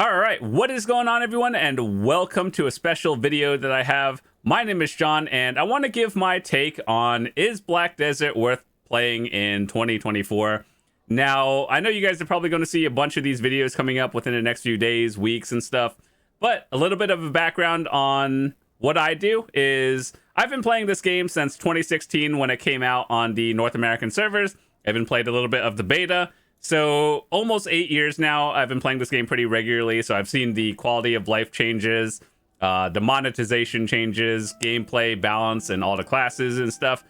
All right, what is going on, everyone, and welcome to a special video that I have. My name is John, and I want to give my take on, is Black Desert worth playing in 2024? Now, I know you guys are probably going to see a bunch of these videos coming up within the next few days, weeks, and stuff, but a little bit of a background on what I do is I've been playing this game since 2016 when it came out on the North American servers. I've been played a little bit of the beta. So almost 8 years now, I've been playing this game pretty regularly. So I've seen the quality of life changes, the monetization changes, gameplay balance, and all the classes and stuff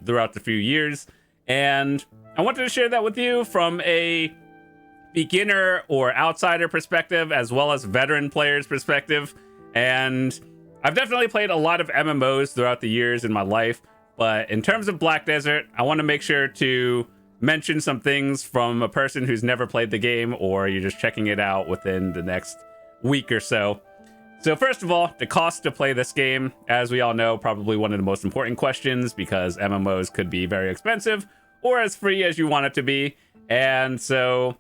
throughout the few years. And I wanted to share that with you from a beginner or outsider perspective, as well as veteran players perspective. And I've definitely played a lot of MMOs throughout the years in my life. But in terms of Black Desert, I want to make sure to mention some things from a person who's never played the game, or you're just checking it out within the next week or so. So first of all, the cost to play this game, as we all know, probably one of the most important questions, because MMOs could be very expensive or as free as you want it to be. And so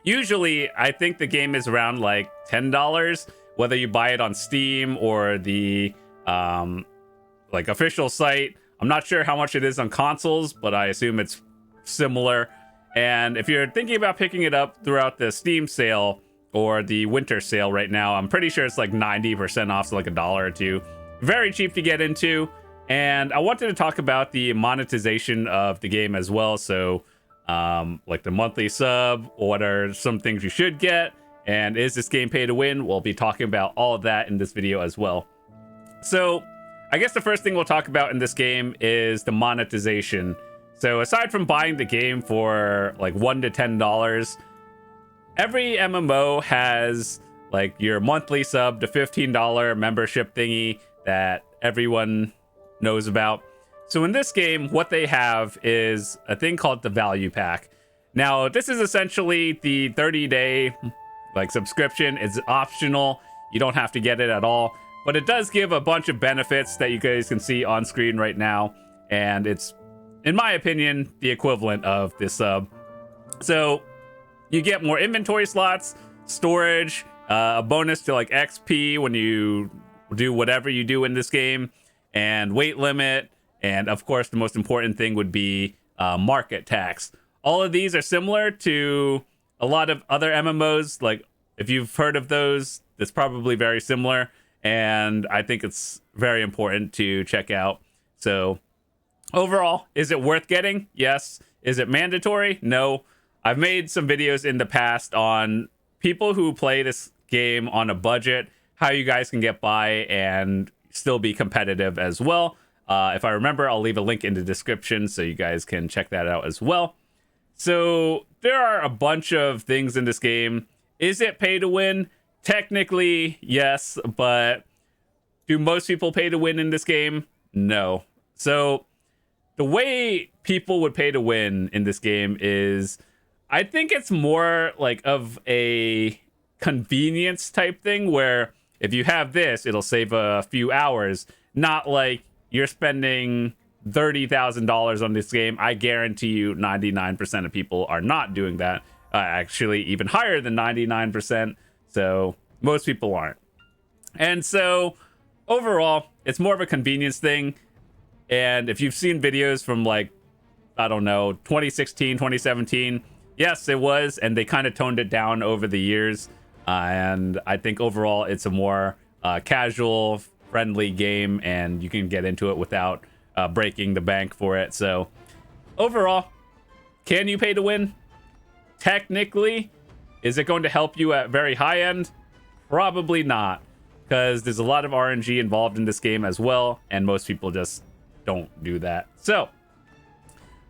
usually I think the game is around like $10, whether you buy it on Steam or the like official site. I'm not sure how much it is on consoles, but I assume it's similar. And if you're thinking about picking it up throughout the Steam sale or the winter sale right now, I'm pretty sure it's like 90% off, so like $1 or $2. Very cheap to get into. And I wanted to talk about the monetization of the game as well. So like the monthly sub, what are some things you should get, and is this game pay to win? We'll be talking about all of that in this video as well. So I guess the first thing we'll talk about in this game is the monetization. So aside from buying the game for like $1 to $10, every MMO has like your monthly sub to $15 membership thingy that everyone knows about. So in this game, what they have is a thing called the value pack. Now, this is essentially the 30-day like subscription. It's optional. You don't have to get it at all, but it does give a bunch of benefits that you guys can see on screen right now. And it's, in my opinion, the equivalent of this sub. So you get more inventory slots, storage, a bonus to like XP when you do whatever you do in this game, and weight limit. And of course, the most important thing would be market tax. All of these are similar to a lot of other MMOs. Like if you've heard of those, it's probably very similar. And I think it's very important to check out. So overall, is it worth getting? Yes. Is it mandatory? No. I've made some videos in the past on people who play this game on a budget, how you guys can get by and still be competitive as well. If I remember, I'll leave a link in the description so you guys can check that out as well. So there are a bunch of things in this game. Is it pay to win? Technically, yes, but do most people pay to win in this game? No. So the way people would pay to win in this game is, I think it's more like of a convenience type thing, where if you have this, it'll save a few hours, not like you're spending $30,000 on this game. I guarantee you 99% of people are not doing that. Actually, even higher than 99%. So most people aren't. And so overall, it's more of a convenience thing. And if you've seen videos from like, I don't know, 2016, 2017, yes, it was. And they kind of toned it down over the years. And I think overall, it's a more casual, friendly game, and you can get into it without breaking the bank for it. So overall, can you pay to win? Technically. Is it going to help you at very high end? Probably not, because there's a lot of RNG involved in this game as well, and most people just don't do that. So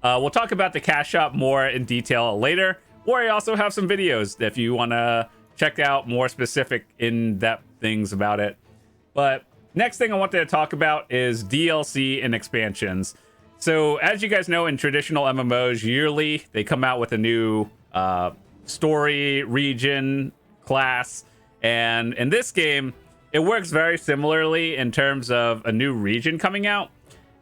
we'll talk about the cash shop more in detail later, or I also have some videos if you want to check out more specific in-depth things about it. But next thing I wanted to talk about is DLC and expansions. So as you guys know, in traditional MMOs, yearly they come out with a new story, region, class, and in this game it works very similarly in terms of a new region coming out,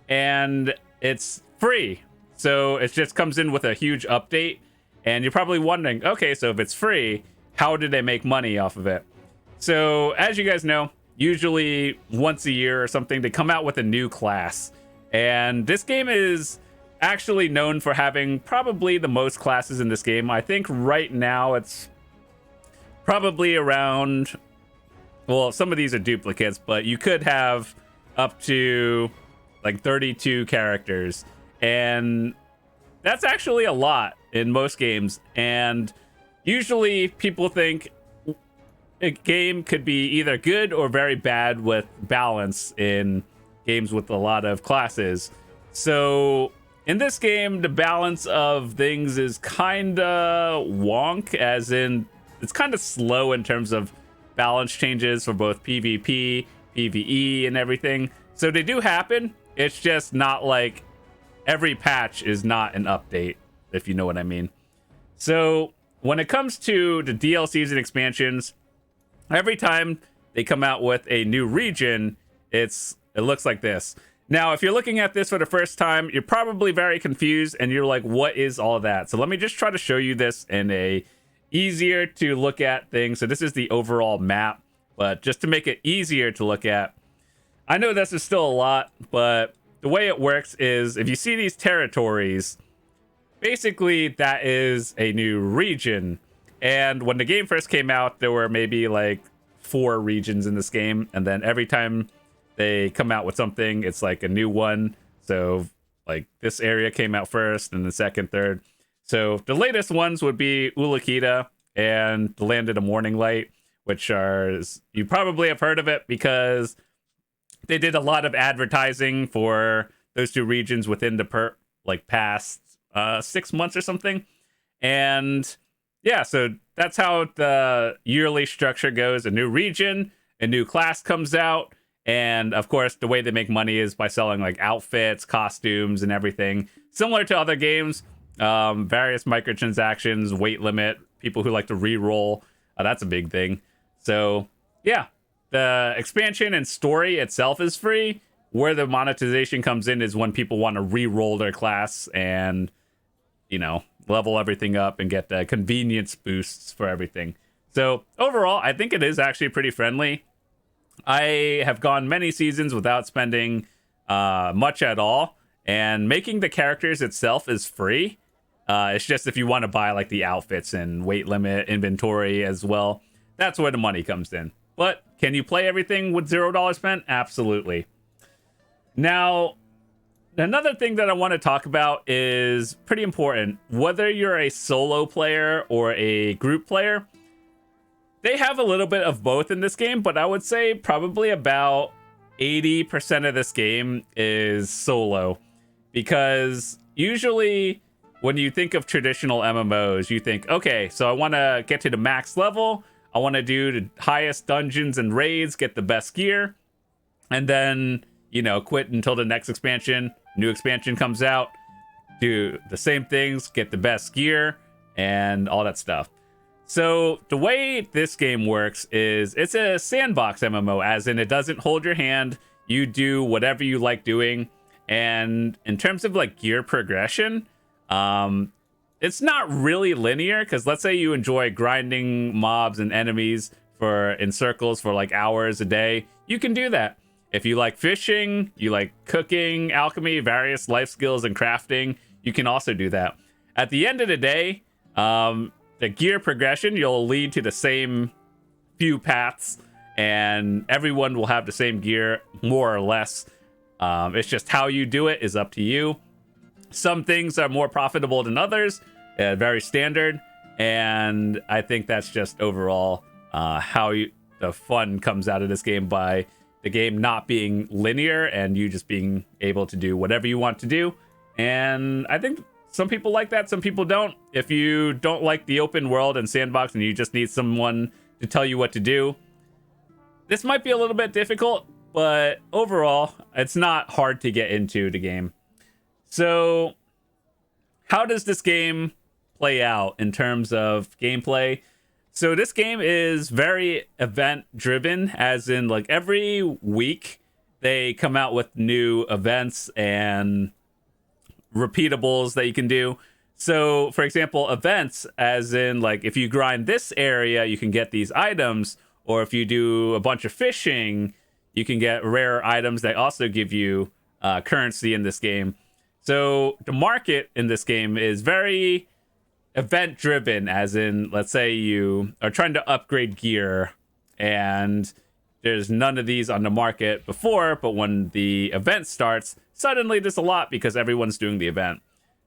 and it's free. So it just comes in with a huge update, and you're probably wondering, okay, so if it's free, how do they make money off of it? So as you guys know, usually once a year or something, they come out with a new class. And this game is actually known for having probably the most classes in this game. I think right now it's probably around, well, some of these are duplicates, but you could have up to like 32 characters. And that's actually a lot in most games. And usually people think a game could be either good or very bad with balance in games with a lot of classes. So in this game, the balance of things is kind of wonk, as in it's kind of slow in terms of balance changes for both PvP, PvE, and everything. So they do happen. It's just not like every patch is not an update, if you know what I mean. So when it comes to the DLCs and expansions, every time they come out with a new region, it looks like this. Now, if you're looking at this for the first time, you're probably very confused and you're like, what is all that? So let me just try to show you this in a easier to look at thing. So this is the overall map, but just to make it easier to look at, I know this is still a lot, but the way it works is if you see these territories, basically that is a new region. And when the game first came out, there were maybe like 4 regions in this game. And then every time they come out with something, it's like a new one. So like this area came out first and the second, third. So the latest ones would be Ulakita and the Land of the Morning Light, which are, you probably have heard of it because they did a lot of advertising for those 2 regions within the past 6 months or something. And yeah, so that's how the yearly structure goes. A new region, a new class comes out. And of course, the way they make money is by selling like outfits, costumes, and everything. Similar to other games, various microtransactions, weight limit, people who like to re-roll. That's a big thing. So yeah, the expansion and story itself is free. Where the monetization comes in is when people want to re-roll their class and, you know, level everything up and get the convenience boosts for everything. So overall, I think it is actually pretty friendly. I have gone many seasons without spending much at all, and making the characters itself is free. It's just if you want to buy like the outfits and weight limit inventory as well, that's where the money comes in. But can you play everything with $0 spent? Absolutely. Now, another thing that I want to talk about is pretty important. Whether you're a solo player or a group player, they have a little bit of both in this game, but I would say probably about 80% of this game is solo. Because usually when you think of traditional MMOs, you think, okay, so I want to get to the max level. I want to do the highest dungeons and raids, get the best gear, and then, you know, quit until the next expansion. New expansion comes out, do the same things, get the best gear, and all that stuff. So the way this game works is it's a sandbox MMO, as in it doesn't hold your hand. You do whatever you like doing. And in terms of like gear progression, it's not really linear, because let's say you enjoy grinding mobs and enemies in circles for like hours a day. You can do that. If you like fishing, you like cooking, alchemy, various life skills, and crafting, you can also do that. At the end of the day, the gear progression, you'll lead to the same few paths, and everyone will have the same gear, more or less. It's just how you do it is up to you. Some things are more profitable than others, very standard, and I think that's just overall how the fun comes out of this game, by the game not being linear and you just being able to do whatever you want to do. And I think some people like that, some people don't. If you don't like the open world and sandbox and you just need someone to tell you what to do, this might be a little bit difficult, but overall, it's not hard to get into the game. So how does this game play out in terms of gameplay? So this game is very event driven, as in like every week they come out with new events and repeatables that you can do. So, for example, events, as in, like, if you grind this area, you can get these items, or if you do a bunch of fishing, you can get rare items that also give you currency in this game. So, the market in this game is very event driven, as in, let's say you are trying to upgrade gear, and there's none of these on the market before, but when the event starts, suddenly there's a lot because everyone's doing the event.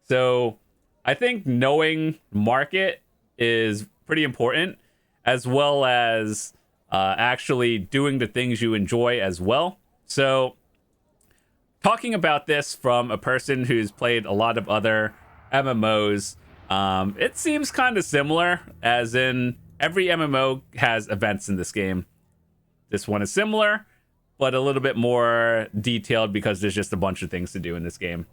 So I think knowing market is pretty important, as well as actually doing the things you enjoy as well. So talking about this from a person who's played a lot of other MMOs, it seems kind of similar, as in every MMO has events in this game. This one is similar, but a little bit more detailed because there's just a bunch of things to do in this game.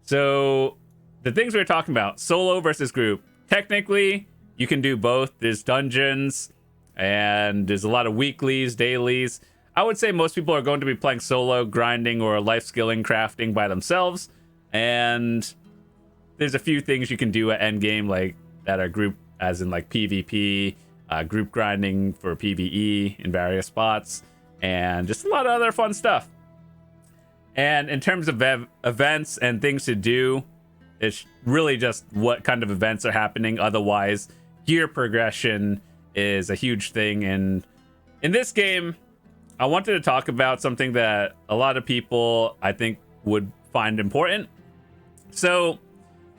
So the things we're talking about, solo versus group. Technically, you can do both. There's dungeons, and there's a lot of weeklies, dailies. I would say most people are going to be playing solo, grinding, or life skilling crafting by themselves. And there's a few things you can do at endgame, like that are group, as in like PvP, group grinding for PvE in various spots, and just a lot of other fun stuff. And in terms of events and things to do, it's really just what kind of events are happening. Otherwise, gear progression is a huge thing. And in this game, I wanted to talk about something that a lot of people, I think, would find important. So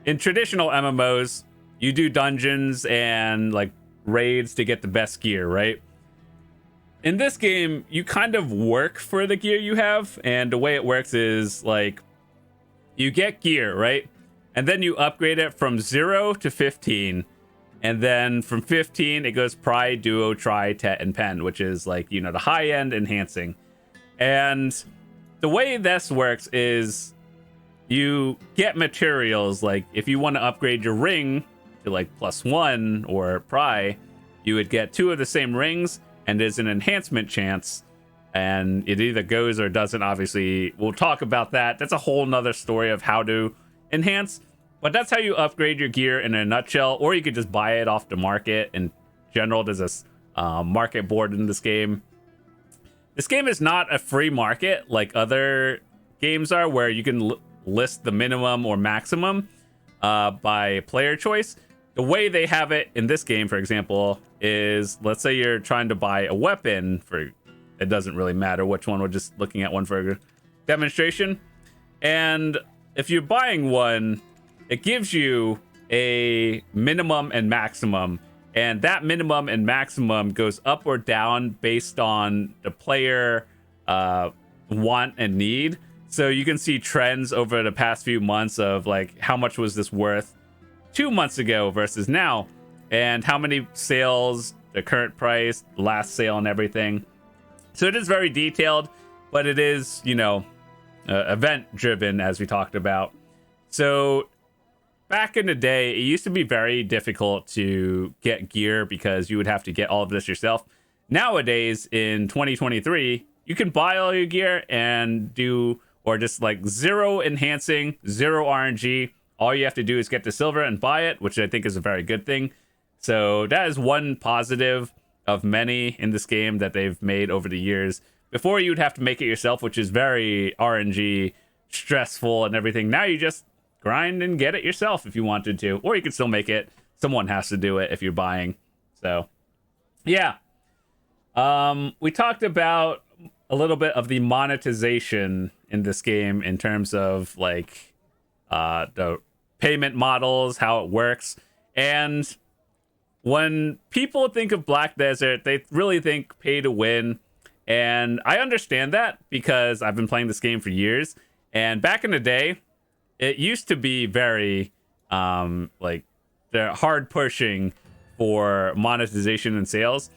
in traditional MMOs, you do dungeons and like raids to get the best gear, right? In this game, you kind of work for the gear you have, and the way it works is like you get gear, right? And then you upgrade it from 0 to 15. And then from 15, it goes Pride, Duo, Tri, Tet, and Pen, which is like, you know, the high-end enhancing. And the way this works is you get materials. Like if you want to upgrade your ring to like +1 or Pry, you would get 2 of the same rings, and there's an enhancement chance, and it either goes or doesn't. Obviously, we'll talk about that. That's a whole nother story of how to enhance, but that's how you upgrade your gear in a nutshell. Or you could just buy it off the market. In general, there's this market board in this game. This game is not a free market like other games are, where you can list the minimum or maximum by player choice. The way they have it in this game, for example, is let's say you're trying to buy a weapon for, it doesn't really matter which one, we're just looking at one for a demonstration. And if you're buying one, it gives you a minimum and maximum, and that minimum and maximum goes up or down based on the player want and need. So you can see trends over the past few months of like how much was this worth 2 months ago versus now, and how many sales, the current price, last sale, and everything. So it is very detailed, but it is, you know, event driven, as we talked about. So back in the day, it used to be very difficult to get gear because you would have to get all of this yourself. Nowadays, in 2023, you can buy all your gear and do, or just like 0 enhancing, 0 RNG. All you have to do is get the silver and buy it, which I think is a very good thing. So that is one positive of many in this game that they've made over the years. Before, you'd have to make it yourself, which is very RNG, stressful and everything. Now you just grind and get it yourself if you wanted to, or you can still make it. Someone has to do it if you're buying. So yeah, we talked about a little bit of the monetization in this game in terms of like the payment models, how it works. And when people think of Black Desert, they really think pay to win. And I understand that because I've been playing this game for years. And back in the day, it used to be very like they're hard pushing for monetization and sales.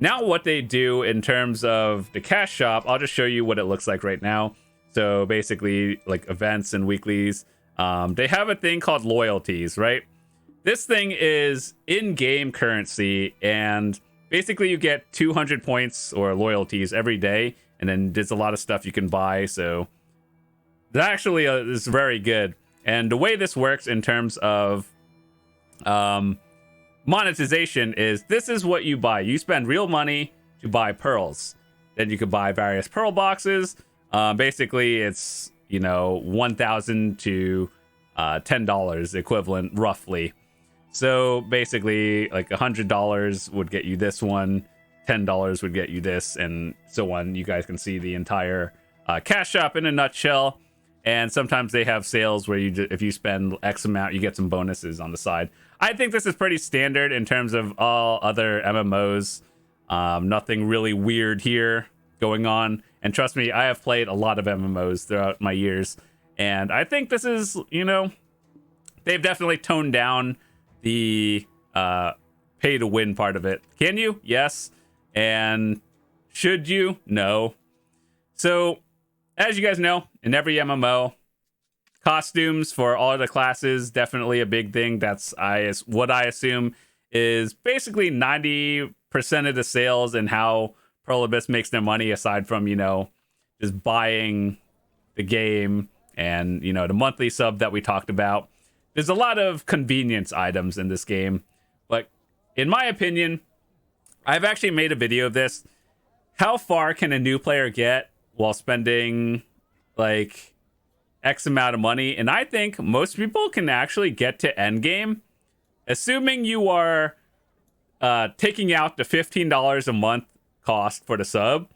Now what they do in terms of the cash shop, I'll just show you what it looks like right now. So basically like events and weeklies, they have a thing called loyalties, right? This thing is in-game currency, and basically you get 200 points or loyalties every day, and then there's a lot of stuff you can buy. So that actually is very good. And the way this works in terms of Monetization is, this is what you buy. You spend real money to buy pearls. Then you could buy various pearl boxes. Basically, it's, 1,000 to $10 equivalent, roughly. So basically, like $100 would get you this one, $10 would get you this, and so on. You guys can see the entire cash shop in a nutshell. And sometimes they have sales where if you spend X amount, you get some bonuses on the side. I think this is pretty standard in terms of all other MMOs. Nothing really weird here going on. And trust me, I have played a lot of MMOs throughout my years. And I think this is, they've definitely toned down the pay to win part of it. Can you? Yes. And should you? No. So, as you guys know, in every MMO, costumes for all the classes, definitely a big thing. That's what I assume is basically 90% of the sales and how Pearl Abyss makes their money, aside from, just buying the game and, the monthly sub that we talked about. There's a lot of convenience items in this game. But in my opinion, I've actually made a video of this. How far can a new player get while spending like X amount of money? And I think most people can actually get to endgame, assuming you are taking out the $15 a month cost for the sub.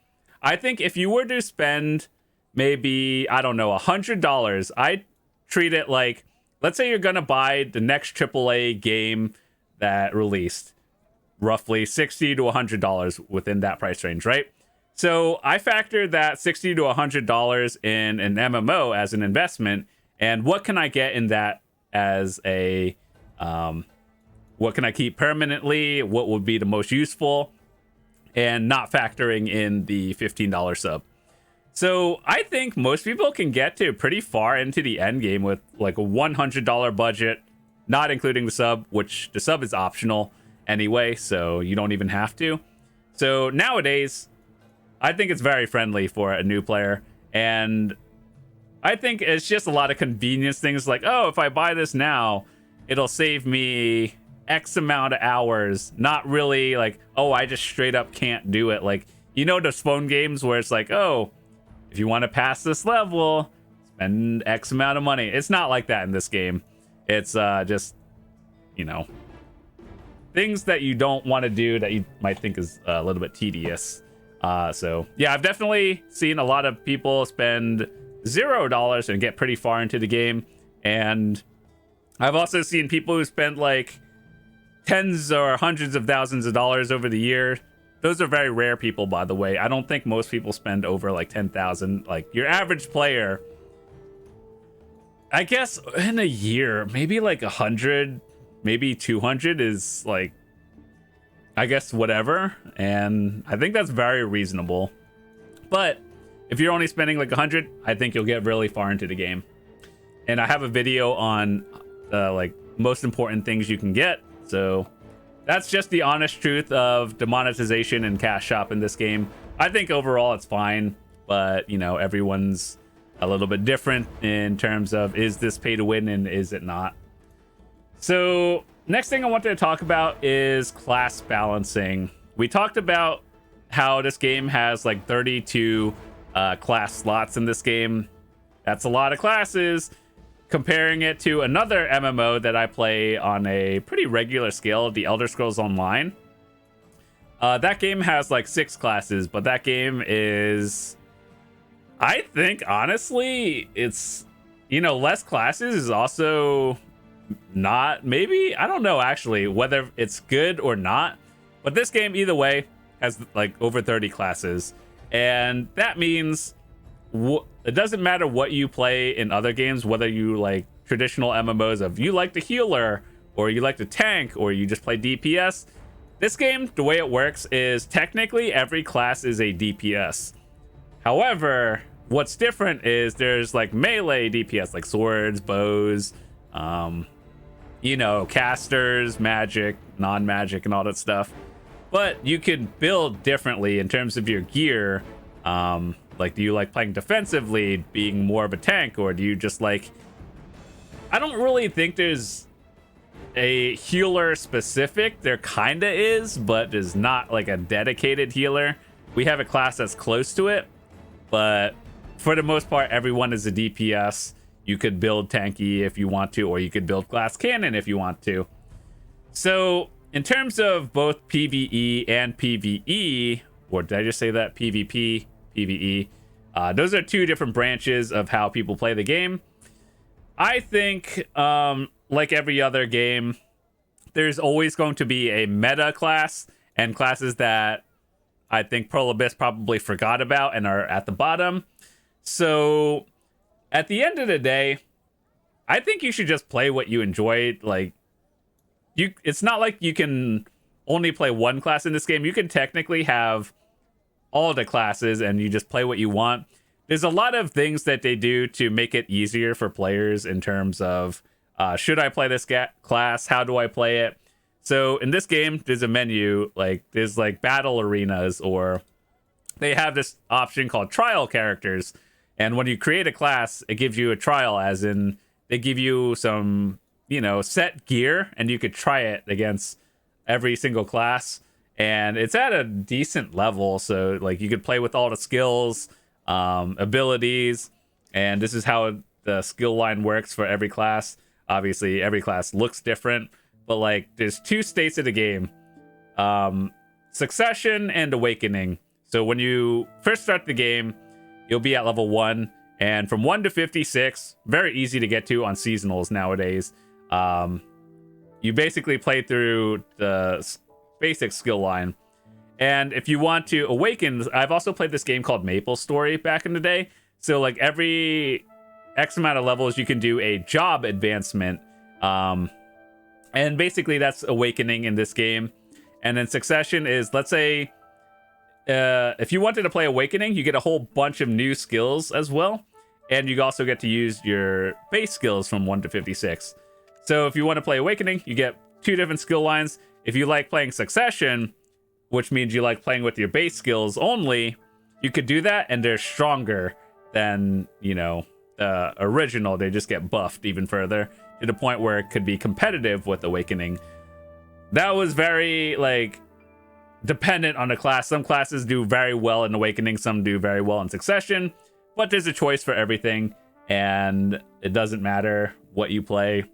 I think if you were to spend maybe, I don't know, $100, I treat it like, let's say you're gonna buy the next AAA game that released, roughly $60 to $100 within that price range, right? So I factor that $60 to $100 in an MMO as an investment, and what can I get in that as a, what can I keep permanently? What would be the most useful? And not factoring in the $15 sub. So I think most people can get to pretty far into the end game with like a $100 budget, not including the sub, which the sub is optional anyway, so you don't even have to. So nowadays, I think it's very friendly for a new player, and I think it's just a lot of convenience things like, oh, if I buy this now, it'll save me X amount of hours. Not really like, oh, I just straight up can't do it. Like, those phone games where it's like, oh, if you want to pass this level, spend X amount of money. It's not like that in this game. It's just, things that you don't want to do that you might think is a little bit tedious. So yeah, I've definitely seen a lot of people spend $0 and get pretty far into the game. And I've also seen people who spend like tens or hundreds of thousands of dollars over the year. Those are very rare people, by the way. I don't think most people spend over like 10,000. Like your average player, I guess in a year, maybe like 100, maybe 200 is like, I guess whatever. And I think that's very reasonable. But if you're only spending like 100, I think you'll get really far into the game. And I have a video on like most important things you can get. So that's just the honest truth of the monetization and cash shop in this game. I think overall it's fine, but everyone's a little bit different in terms of, is this pay to win and is it not? So next thing I wanted to talk about is class balancing. We talked about how this game has like 32 class slots in this game. That's a lot of classes. Comparing it to another MMO that I play on a pretty regular scale, The Elder Scrolls Online. That game has like 6 classes, but that game is, I think, honestly, it's, less classes is also not, maybe, I don't know actually whether it's good or not, but this game either way has like over 30 classes, and that means it doesn't matter what you play in other games, whether you like traditional MMOs of you like the healer or you like the tank or you just play DPS. This game, the way it works is technically every class is a DPS. However, what's different is there's like melee DPS, like swords, bows, casters, magic, non-magic, and all that stuff. But you can build differently in terms of your gear. Like, do you like playing defensively, being more of a tank, or do you just like... I don't really think there's a healer specific. There kinda is, but is not like a dedicated healer. We have a class that's close to it, but for the most part, everyone is a DPS. You could build tanky if you want to, or you could build glass cannon if you want to. So in terms of both PvE and PvE, or did I just say that? PvP, PvE. Those are two different branches of how people play the game. I think, like every other game, there's always going to be a meta class and classes that I think Pearl Abyss probably forgot about and are at the bottom. So at the end of the day, I think you should just play what you enjoy. Like, it's not like you can only play one class in this game. You can technically have all the classes and you just play what you want. There's a lot of things that they do to make it easier for players in terms of should I play this class? How do I play it? So in this game, there's a menu, like there's like battle arenas, or they have this option called trial characters. And when you create a class, it gives you a trial, as in they give you some, set gear, and you could try it against every single class. And it's at a decent level, so like you could play with all the skills, abilities, and this is how the skill line works for every class. Obviously, every class looks different, but like there's two states of the game, Succession and Awakening. So when you first start the game, you'll be at level 1, and from 1 to 56, very easy to get to on seasonals nowadays. You basically play through the basic skill line. And if you want to awaken, I've also played this game called Maple Story back in the day. So like every X amount of levels, you can do a job advancement. And basically that's awakening in this game. And then Succession is, let's say, if you wanted to play Awakening, you get a whole bunch of new skills as well. And you also get to use your base skills from 1 to 56. So if you want to play Awakening, you get 2 different skill lines. If you like playing Succession, which means you like playing with your base skills only, you could do that, and they're stronger than, the original. They just get buffed even further to the point where it could be competitive with Awakening. That was very, dependent on the class. Some classes do very well in Awakening, some do very well in Succession, but there's a choice for everything, and it doesn't matter what you play.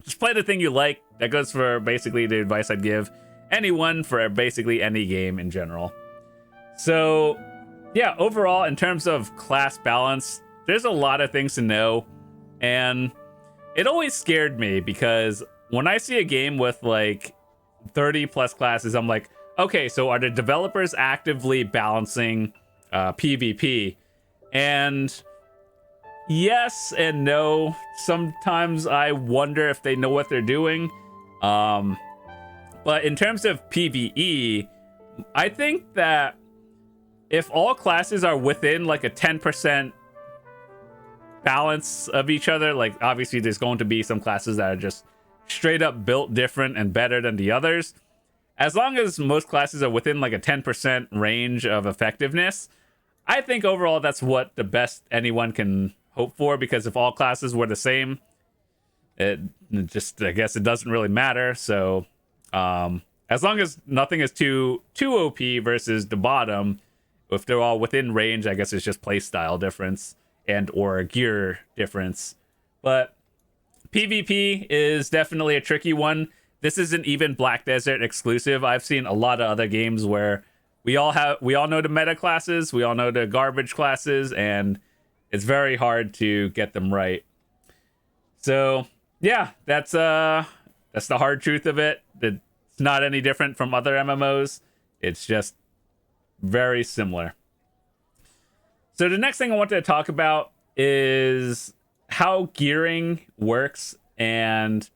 Just play the thing you like. That goes for basically the advice I'd give anyone for basically any game in general. So yeah, overall, in terms of class balance, there's a lot of things to know, and it always scared me because when I see a game with like 30 plus classes, I'm like, okay, so are the developers actively balancing PvP? And yes and no. Sometimes I wonder if they know what they're doing. But in terms of PvE, I think that if all classes are within like a 10% balance of each other, like obviously there's going to be some classes that are just straight up built different and better than the others. As long as most classes are within like a 10% range of effectiveness, I think overall that's what the best anyone can hope for, because if all classes were the same, I guess it doesn't really matter. So as long as nothing is too OP versus the bottom, if they're all within range, I guess it's just playstyle difference and or gear difference. But PvP is definitely a tricky one. This isn't even Black Desert exclusive. I've seen a lot of other games where we all know the meta classes, we all know the garbage classes, and it's very hard to get them right. So yeah, that's the hard truth of it. It's not any different from other MMOs. It's just very similar. So the next thing I wanted to talk about is how gearing works. And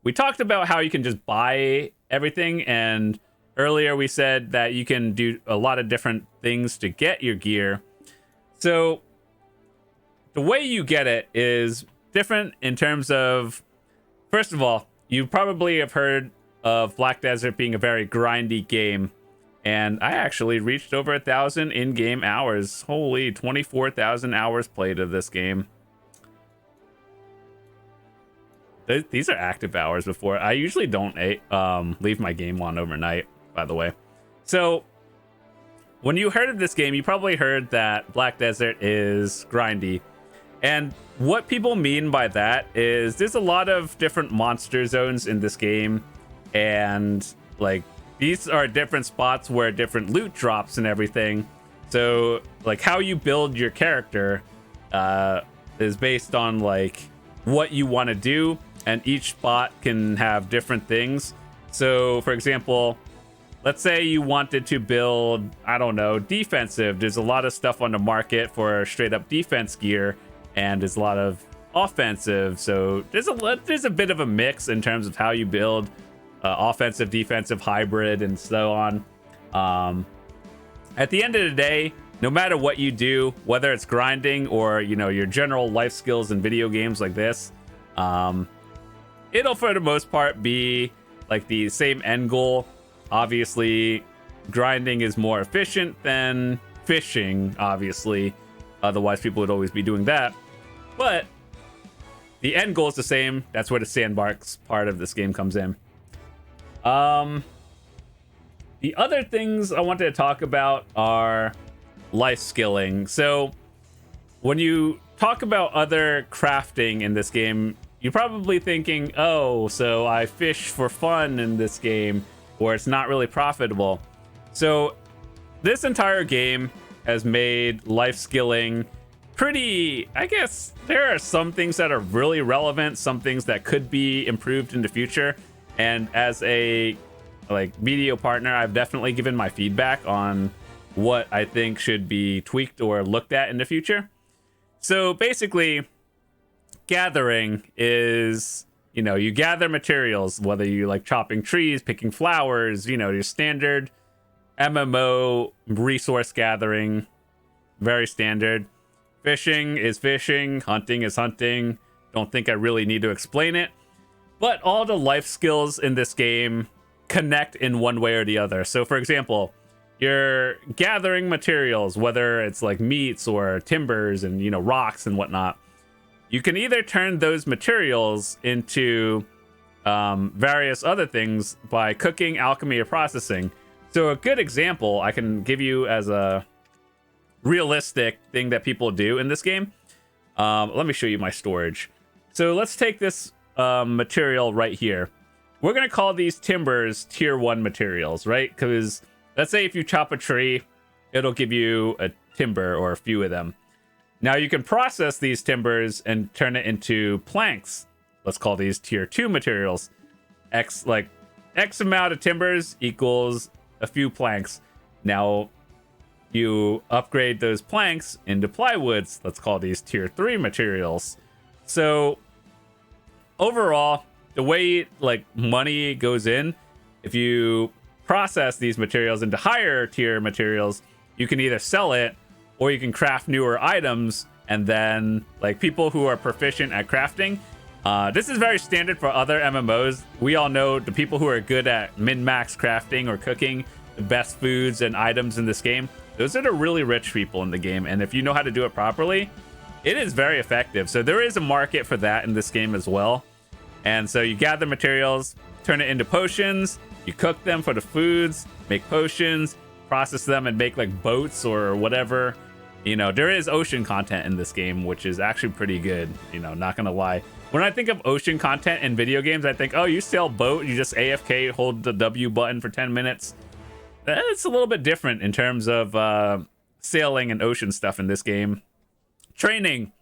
we talked about how you can just buy everything. And earlier we said that you can do a lot of different things to get your gear. So the way you get it is different in terms of, first of all, you probably have heard of Black Desert being a very grindy game. And I actually reached over 1,000 in-game hours. Holy, 24,000 hours played of this game. These are active hours before. I usually don't leave my game on overnight, by the way. So when you heard of this game, you probably heard that Black Desert is grindy. And what people mean by that is there's a lot of different monster zones in this game. And like these are different spots where different loot drops and everything. So like how you build your character is based on like what you want to do. And each spot can have different things. So for example, let's say you wanted to build, I don't know, defensive. There's a lot of stuff on the market for straight up defense gear, and there's a lot of offensive. So there's a bit of a mix in terms of how you build offensive, defensive, hybrid, and so on. At the end of the day, no matter what you do, whether it's grinding or, you know, your general life skills in video games like this, it'll for the most part be like the same end goal. Obviously, grinding is more efficient than fishing, obviously. Otherwise, people would always be doing that. But the end goal is the same. That's where the sandbox part of this game comes in. The other things I wanted to talk about are life skilling. So when you talk about other crafting in this game, you're probably thinking, oh, so I fish for fun in this game, or it's not really profitable. So this entire game has made life skilling pretty, I guess there are some things that are really relevant, some things that could be improved in the future. And as a like video partner, I've definitely given my feedback on what I think should be tweaked or looked at in the future. So basically, gathering is, you know, you gather materials, whether you like chopping trees, picking flowers, you know, your standard MMO resource gathering, very standard. Fishing is fishing, hunting is hunting. Don't think I really need to explain it. But all the life skills in this game connect in one way or the other. So for example, you're gathering materials, whether it's like meats or timbers and, you know, rocks and whatnot. You can either turn those materials into various other things by cooking, alchemy, or processing. So a good example I can give you as a realistic thing that people do in this game. Let me show you my storage. So let's take this material right here. We're going to call these timbers tier 1 materials, right? Because let's say if you chop a tree, it'll give you a timber or a few of them. Now you can process these timbers and turn it into planks. Let's call these tier 2 materials. X amount of timbers equals a few planks. Now you upgrade those planks into plywoods. Let's call these tier 3 materials. So overall, the way like money goes in, if you process these materials into higher tier materials, you can either sell it or you can craft newer items. And then like people who are proficient at crafting, this is very standard for other MMOs. We all know the people who are good at min-max crafting or cooking the best foods and items in this game. Those are the really rich people in the game. And if you know how to do it properly, it is very effective. So there is a market for that in this game as well. And so you gather materials, turn it into potions, you cook them for the foods, make potions, process them and make like boats or whatever. You know, there is ocean content in this game, which is actually pretty good, you know, not gonna lie. When I think of ocean content in video games, I think, oh, you sail boat, you just AFK, hold the W button for 10 minutes. It's a little bit different in terms of sailing and ocean stuff in this game. Training,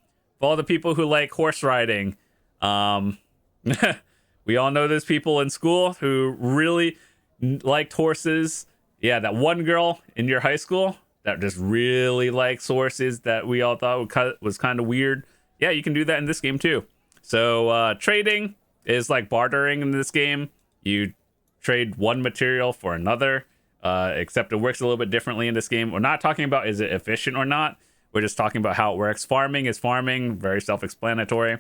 for all the people who like horse riding. We all know there's people in school who really liked horses. Yeah, that one girl in your high school that just really likes horses that we all thought was kind of weird. Yeah, you can do that in this game too. So trading is like bartering in this game. You trade one material for another, except it works a little bit differently in this game. We're not talking about is it efficient or not. We're just talking about how it works. Farming is farming, very self-explanatory.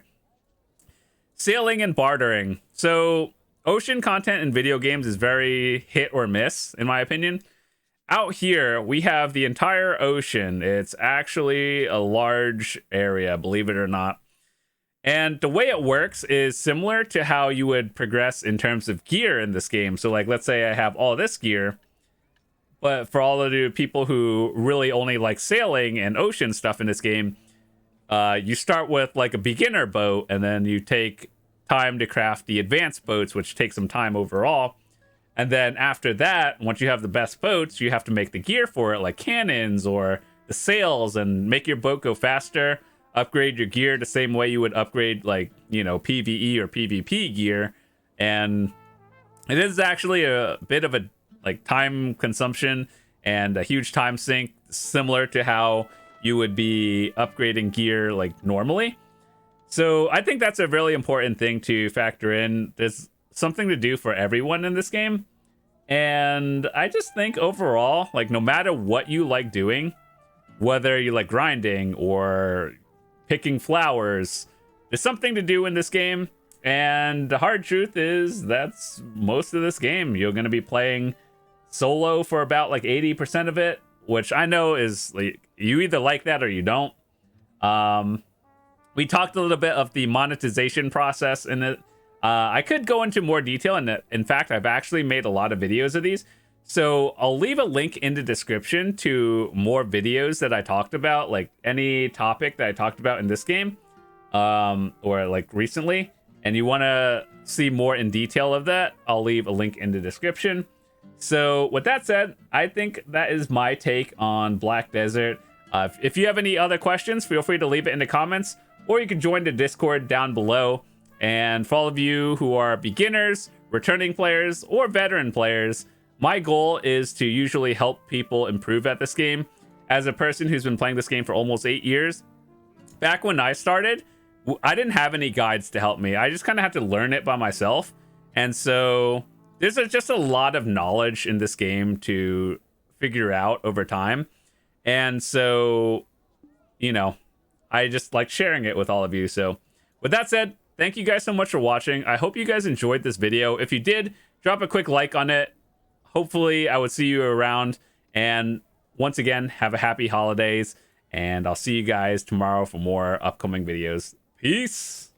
Sailing and bartering. So ocean content in video games is very hit or miss, in my opinion. Out here, we have the entire ocean. It's actually a large area, believe it or not. And the way it works is similar to how you would progress in terms of gear in this game. So, like, let's say I have all this gear, but for all of the people who really only like sailing and ocean stuff in this game, you start with like a beginner boat, and then you take time to craft the advanced boats, which takes some time overall. And then after that, once you have the best boats, you have to make the gear for it, like cannons or the sails, and make your boat go faster. Upgrade your gear the same way you would upgrade, like, you know, PvE or PvP gear. And it is actually a bit of a like time consumption and a huge time sink, similar to how you would be upgrading gear like normally. So I think that's a really important thing to factor in. There's something to do for everyone in this game. And I just think overall, like, no matter what you like doing, whether you like grinding or picking flowers, there's something to do in this game. And the hard truth is that's most of this game. You're going to be playing solo for about like 80% of it, which I know is like, you either like that or you don't. We talked a little bit of the monetization process in it. I could go into more detail, and in fact, I've actually made a lot of videos of these. So I'll leave a link in the description to more videos that I talked about, like any topic that I talked about in this game, or like recently, and you want to see more in detail of that, I'll leave a link in the description. So with that said, I think that is my take on Black Desert. If you have any other questions, feel free to leave it in the comments, or you can join the Discord down below. And for all of you who are beginners, returning players, or veteran players, my goal is to usually help people improve at this game. As a person who's been playing this game for almost 8 years, back when I started, I didn't have any guides to help me. I just kind of had to learn it by myself. And so there's just a lot of knowledge in this game to figure out over time. And so, you know, I just like sharing it with all of you. So with that said, thank you guys so much for watching. I hope you guys enjoyed this video. If you did, drop a quick like on it. Hopefully, I would see you around. And once again, have a happy holidays. And I'll see you guys tomorrow for more upcoming videos. Peace.